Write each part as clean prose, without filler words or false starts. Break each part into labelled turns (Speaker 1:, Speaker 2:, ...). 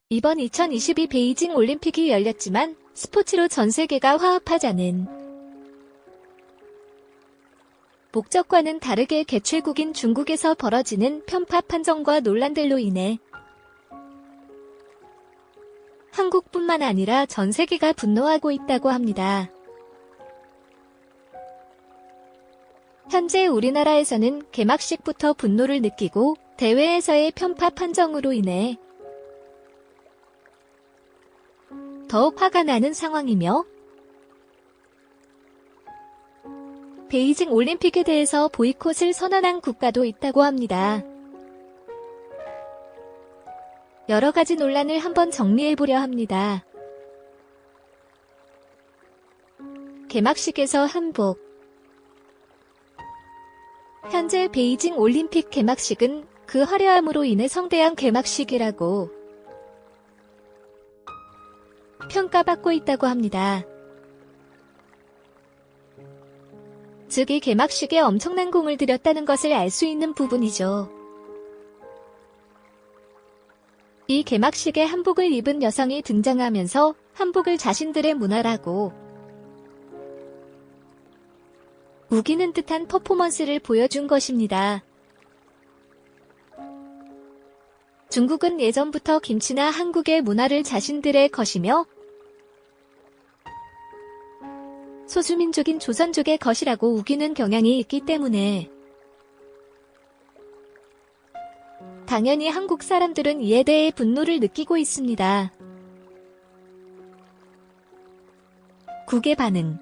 Speaker 1: 이번 2022 베이징 올림픽이 열렸지만 스포츠로 전 세계가 화합하자는 목적과는 다르게 개최국인 중국에서 벌어지는 편파 판정과 논란들로 인해 한국뿐만 아니라 전 세계가 분노하고 있다고 합니다. 현재 우리나라에서는 개막식부터 분노를 느끼고 대회에서의 편파 판정으로 인해 더욱 화가 나는 상황이며 베이징 올림픽에 대해서 보이콧을 선언한 국가도 있다고 합니다. 여러 가지 논란을 한번 정리해보려 합니다. 개막식에서 한복. 현재 베이징 올림픽 개막식은 그 화려함으로 인해 성대한 개막식이라고 평가받고 있다고 합니다. 즉, 이 개막식에 엄청난 공을 들였다는 것을 알 수 있는 부분이죠. 이 개막식에 한복을 입은 여성이 등장하면서 한복을 자신들의 문화라고 우기는 듯한 퍼포먼스를 보여준 것입니다. 중국은 예전부터 김치나 한국의 문화를 자신들의 것이며 소수민족인 조선족의 것이라고 우기는 경향이 있기 때문에 당연히 한국 사람들은 이에 대해 분노를 느끼고 있습니다. 국의 반응.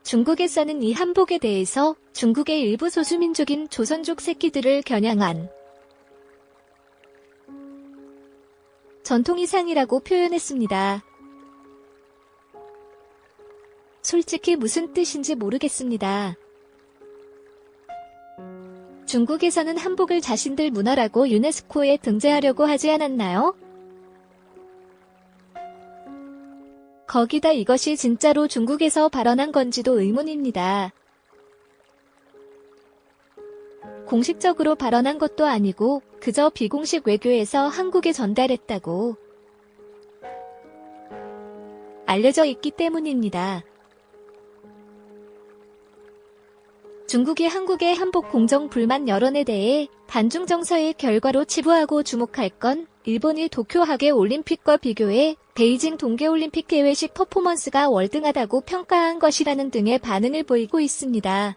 Speaker 1: 중국에서는 이 한복에 대해서 중국의 일부 소수민족인 조선족 새끼들을 겨냥한 전통의상이라고 표현했습니다. 솔직히 무슨 뜻인지 모르겠습니다. 중국에서는 한복을 자신들 문화라고 유네스코에 등재하려고 하지 않았나요? 거기다 이것이 진짜로 중국에서 발언한 건지도 의문입니다. 공식적으로 발언한 것도 아니고 그저 비공식 외교에서 한국에 전달했다고 알려져 있기 때문입니다. 중국이 한국의 한복 공정 불만 여론에 대해 반중 정서의 결과로 치부하고 주목할 건 일본이 도쿄 하계 올림픽과 비교해 베이징 동계올림픽 개회식 퍼포먼스가 월등하다고 평가한 것이라는 등의 반응을 보이고 있습니다.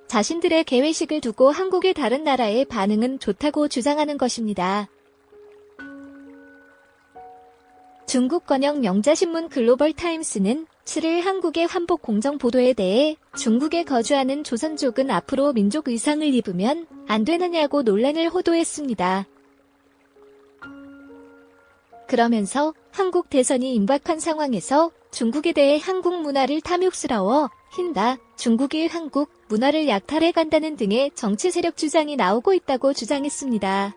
Speaker 1: 자신들의 개회식을 두고 한국의 다른 나라의 반응은 좋다고 주장하는 것입니다. 중국 권영 영자신문 글로벌타임스는 7일 한국의 한복 공정 보도에 대해 중국에 거주하는 조선족은 앞으로 민족 의상을 입으면 안 되느냐고 논란을 호도했습니다. 그러면서 한국 대선이 임박한 상황에서 중국에 대해 한국 문화를 탐욕스러워 흰다, 중국이 한국 문화를 약탈해 간다는 등의 정치 세력 주장이 나오고 있다고 주장했습니다.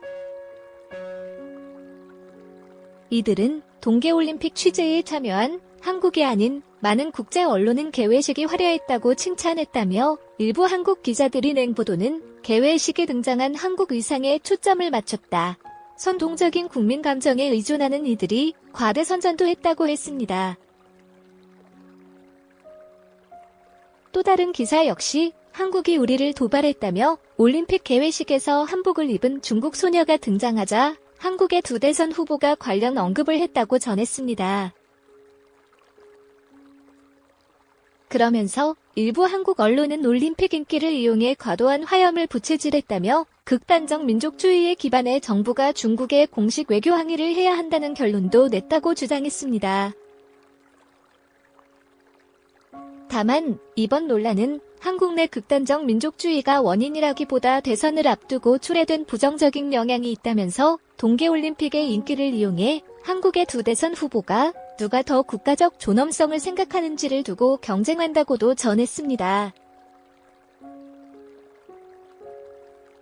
Speaker 1: 이들은 동계올림픽 취재에 참여한 한국이 아닌 많은 국제 언론은 개회식이 화려했다고 칭찬했다며 일부 한국 기자들이 낸 보도는 개회식에 등장한 한국 의상에 초점을 맞췄다. 선동적인 국민 감정에 의존하는 이들이 과대 선전도 했다고 했습니다. 또 다른 기사 역시 한국이 우리를 도발했다며 올림픽 개회식에서 한복을 입은 중국 소녀가 등장하자 한국의 두 대선 후보가 관련 언급을 했다고 전했습니다. 그러면서 일부 한국 언론은 올림픽 인기를 이용해 과도한 화염을 부채질했다며 극단적 민족주의에 기반해 정부가 중국에 공식 외교 항의를 해야 한다는 결론도 냈다고 주장했습니다. 다만 이번 논란은 한국 내 극단적 민족주의가 원인이라기보다 대선을 앞두고 초래된 부정적인 영향이 있다면서 동계올림픽의 인기를 이용해 한국의 두 대선 후보가 누가 더 국가적 존엄성을 생각하는지를 두고 경쟁한다고도 전했습니다.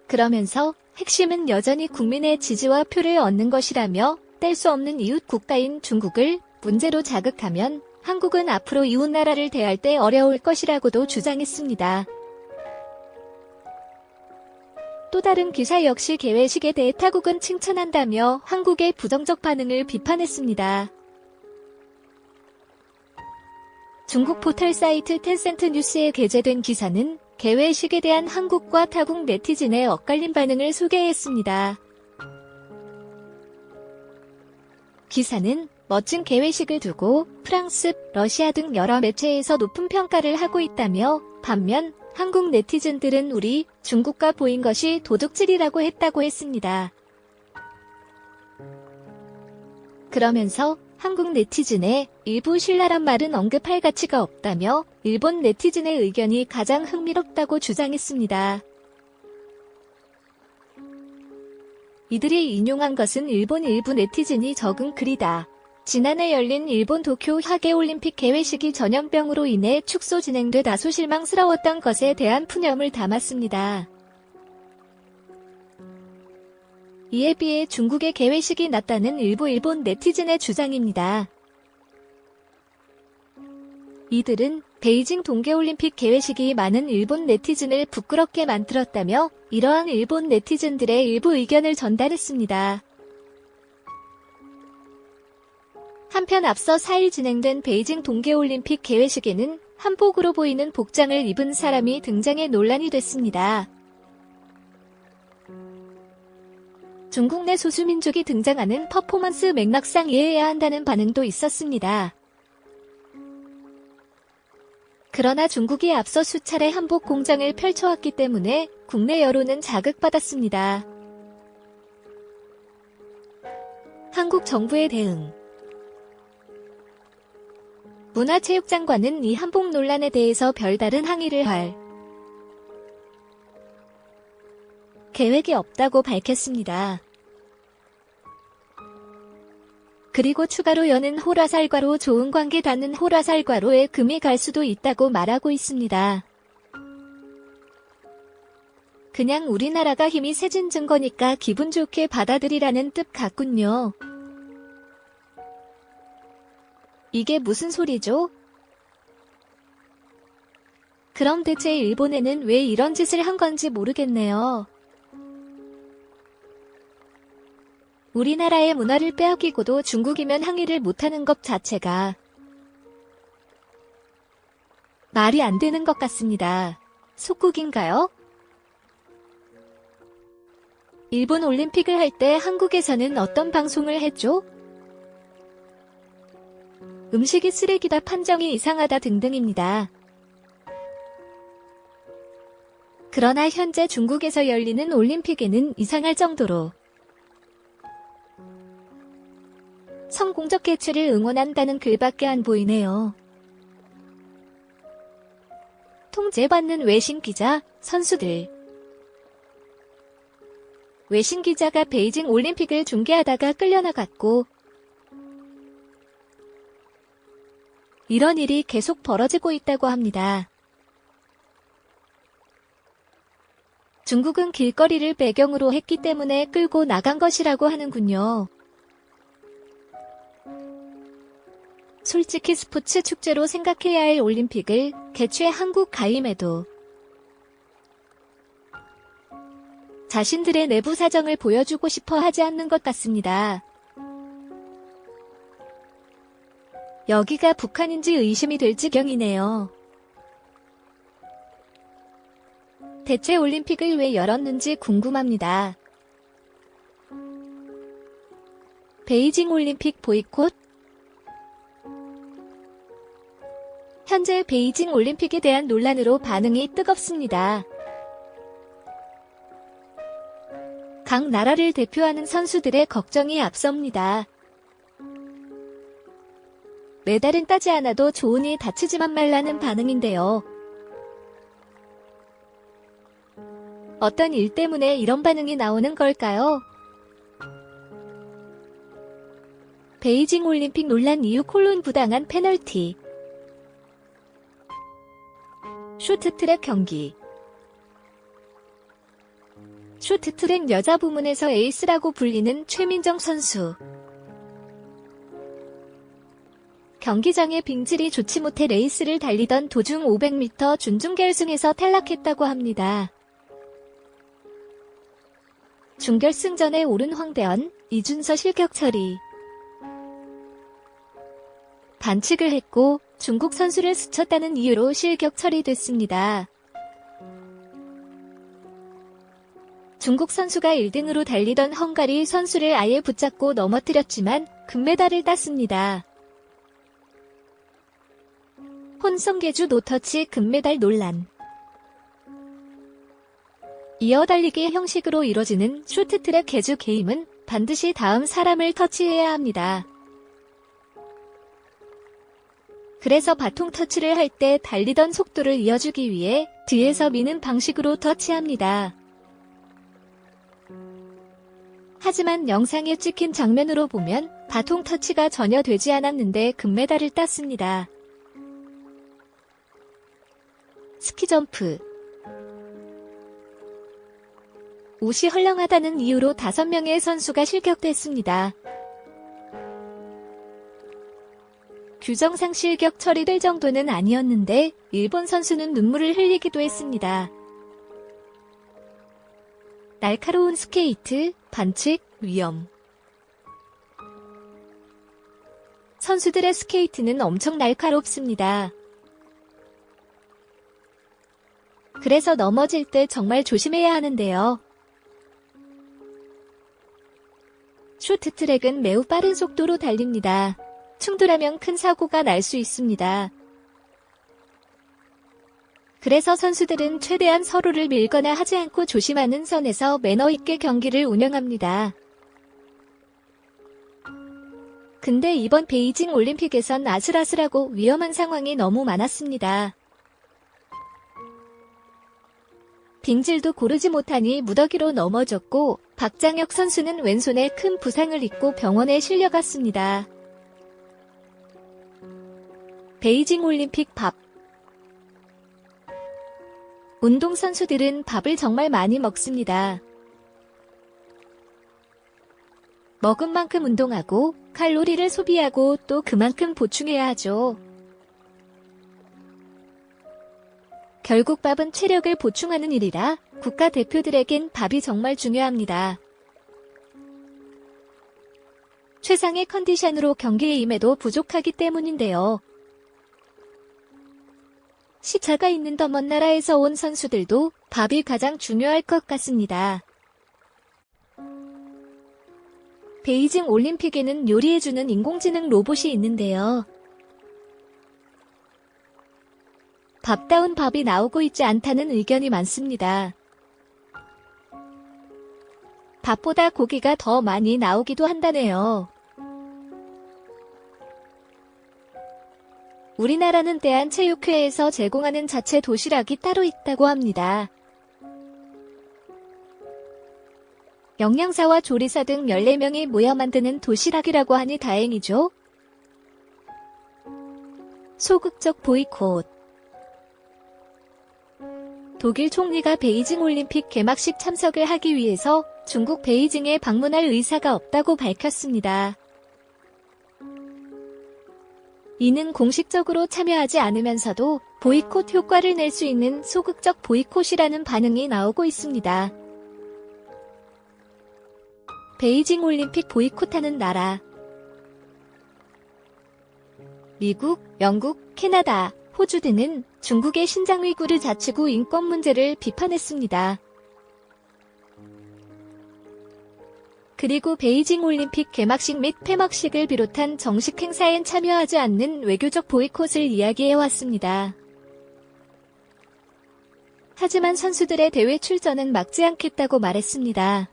Speaker 1: 그러면서 핵심은 여전히 국민의 지지와 표를 얻는 것이라며 뗄 수 없는 이웃 국가인 중국을 문제로 자극하면 한국은 앞으로 이웃나라를 대할 때 어려울 것이라고도 주장했습니다. 또 다른 기사 역시 개회식에 대해 타국은 칭찬한다며 한국의 부정적 반응을 비판했습니다. 중국 포털 사이트 텐센트 뉴스에 게재된 기사는 개회식에 대한 한국과 타국 네티즌의 엇갈린 반응을 소개했습니다. 기사는 멋진 개회식을 두고 프랑스, 러시아 등 여러 매체에서 높은 평가를 하고 있다며 반면 한국 네티즌들은 우리 중국과 보인 것이 도둑질이라고 했다고 했습니다. 그러면서 한국 네티즌의 일부 신랄한 말은 언급할 가치가 없다며 일본 네티즌의 의견이 가장 흥미롭다고 주장했습니다. 이들이 인용한 것은 일본 일부 네티즌이 적은 글이다. 지난해 열린 일본 도쿄 하계올림픽 개회식이 전염병으로 인해 축소 진행돼 다소 실망스러웠던 것에 대한 푸념을 담았습니다. 이에 비해 중국의 개회식이 낫다는 일부 일본 네티즌의 주장입니다. 이들은 베이징 동계올림픽 개회식이 많은 일본 네티즌을 부끄럽게 만들었다며 이러한 일본 네티즌들의 일부 의견을 전달했습니다. 한편 앞서 4일 진행된 베이징 동계올림픽 개회식에는 한복으로 보이는 복장을 입은 사람이 등장해 논란이 됐습니다. 중국 내 소수민족이 등장하는 퍼포먼스 맥락상 이해해야 한다는 반응도 있었습니다. 그러나 중국이 앞서 수차례 한복 공장을 펼쳐왔기 때문에 국내 여론은 자극받았습니다. 한국 정부의 대응. 문화체육장관은 이 한복 논란에 대해서 별다른 항의를 할 계획이 없다고 밝혔습니다. 그리고 추가로 여는 호라살과로 좋은 관계 닿는 호라살과로에 금이 갈 수도 있다고 말하고 있습니다. 그냥 우리나라가 힘이 세진 증거니까 기분 좋게 받아들이라는 뜻 같군요. 이게 무슨 소리죠? 그럼 대체 일본에는 왜 이런 짓을 한 건지 모르겠네요. 우리나라의 문화를 빼앗기고도 중국이면 항의를 못하는 것 자체가 말이 안 되는 것 같습니다. 속국인가요? 일본 올림픽을 할 때 한국에서는 어떤 방송을 했죠? 음식이 쓰레기다, 판정이 이상하다 등등입니다. 그러나 현재 중국에서 열리는 올림픽에는 이상할 정도로 성공적 개최를 응원한다는 글밖에 안 보이네요. 통제받는 외신 기자, 선수들. 외신 기자가 베이징 올림픽을 중계하다가 끌려나갔고 이런 일이 계속 벌어지고 있다고 합니다. 중국은 길거리를 배경으로 했기 때문에 끌고 나간 것이라고 하는군요. 솔직히 스포츠 축제로 생각해야 할 올림픽을 개최 한국 가임에도 자신들의 내부 사정을 보여주고 싶어 하지 않는 것 같습니다. 여기가 북한인지 의심이 될 지경이네요. 대체 올림픽을 왜 열었는지 궁금합니다. 베이징 올림픽 보이콧? 현재 베이징 올림픽에 대한 논란으로 반응이 뜨겁습니다. 각 나라를 대표하는 선수들의 걱정이 앞섭니다. 메달은 따지 않아도 좋으니 다치지만 말라는 반응인데요. 어떤 일 때문에 이런 반응이 나오는 걸까요? 베이징 올림픽 논란 이후 콜론 부당한 페널티. 쇼트트랙 경기. 쇼트트랙 여자 부문에서 에이스라고 불리는 최민정 선수. 경기장의 빙질이 좋지 못해 레이스를 달리던 도중 500m 준중결승에서 탈락했다고 합니다. 준결승전에 오른 황대현, 이준서 실격 처리. 반칙을 했고 중국 선수를 스쳤다는 이유로 실격 처리됐습니다. 중국 선수가 1등으로 달리던 헝가리 선수를 아예 붙잡고 넘어뜨렸지만 금메달을 땄습니다. 혼성계주 노터치 금메달 논란. 이어 달리기 형식으로 이뤄지는 쇼트트랙 계주 게임은 반드시 다음 사람을 터치해야 합니다. 그래서 바통 터치를 할 때 달리던 속도를 이어주기 위해 뒤에서 미는 방식으로 터치합니다. 하지만 영상에 찍힌 장면으로 보면 바통 터치가 전혀 되지 않았는데 금메달을 땄습니다. 스키점프. 옷이 헐렁하다는 이유로 5명의 선수가 실격됐습니다. 규정상 실격 처리될 정도는 아니었는데 일본 선수는 눈물을 흘리기도 했습니다. 날카로운 스케이트, 반칙, 위험. 선수들의 스케이트는 엄청 날카롭습니다. 그래서 넘어질 때 정말 조심해야 하는데요. 쇼트트랙은 매우 빠른 속도로 달립니다. 충돌하면 큰 사고가 날 수 있습니다. 그래서 선수들은 최대한 서로를 밀거나 하지 않고 조심하는 선에서 매너 있게 경기를 운영합니다. 근데 이번 베이징 올림픽에선 아슬아슬하고 위험한 상황이 너무 많았습니다. 빙질도 고르지 못하니 무더기로 넘어졌고 박장혁 선수는 왼손에 큰 부상을 입고 병원에 실려갔습니다. 베이징 올림픽 밥. 운동선수들은 밥을 정말 많이 먹습니다. 먹은 만큼 운동하고 칼로리를 소비하고 또 그만큼 보충해야 하죠. 결국 밥은 체력을 보충하는 일이라 국가대표들에겐 밥이 정말 중요합니다. 최상의 컨디션으로 경기에 임해도 부족하기 때문인데요. 시차가 있는 더 먼 나라에서 온 선수들도 밥이 가장 중요할 것 같습니다. 베이징 올림픽에는 요리해주는 인공지능 로봇이 있는데요. 밥다운 밥이 나오고 있지 않다는 의견이 많습니다. 밥보다 고기가 더 많이 나오기도 한다네요. 우리나라는 대한체육회에서 제공하는 자체 도시락이 따로 있다고 합니다. 영양사와 조리사 등 14명이 모여 만드는 도시락이라고 하니 다행이죠. 소극적 보이콧. 독일 총리가 베이징 올림픽 개막식 참석을 하기 위해서 중국 베이징에 방문할 의사가 없다고 밝혔습니다. 이는 공식적으로 참여하지 않으면서도 보이콧 효과를 낼 수 있는 소극적 보이콧이라는 반응이 나오고 있습니다. 베이징 올림픽 보이콧하는 나라. 미국, 영국, 캐나다, 호주 등은 중국의 신장 위구르 자치구 인권 문제를 비판했습니다. 그리고 베이징 올림픽 개막식 및 폐막식을 비롯한 정식 행사엔 참여하지 않는 외교적 보이콧을 이야기해왔습니다. 하지만 선수들의 대회 출전은 막지 않겠다고 말했습니다.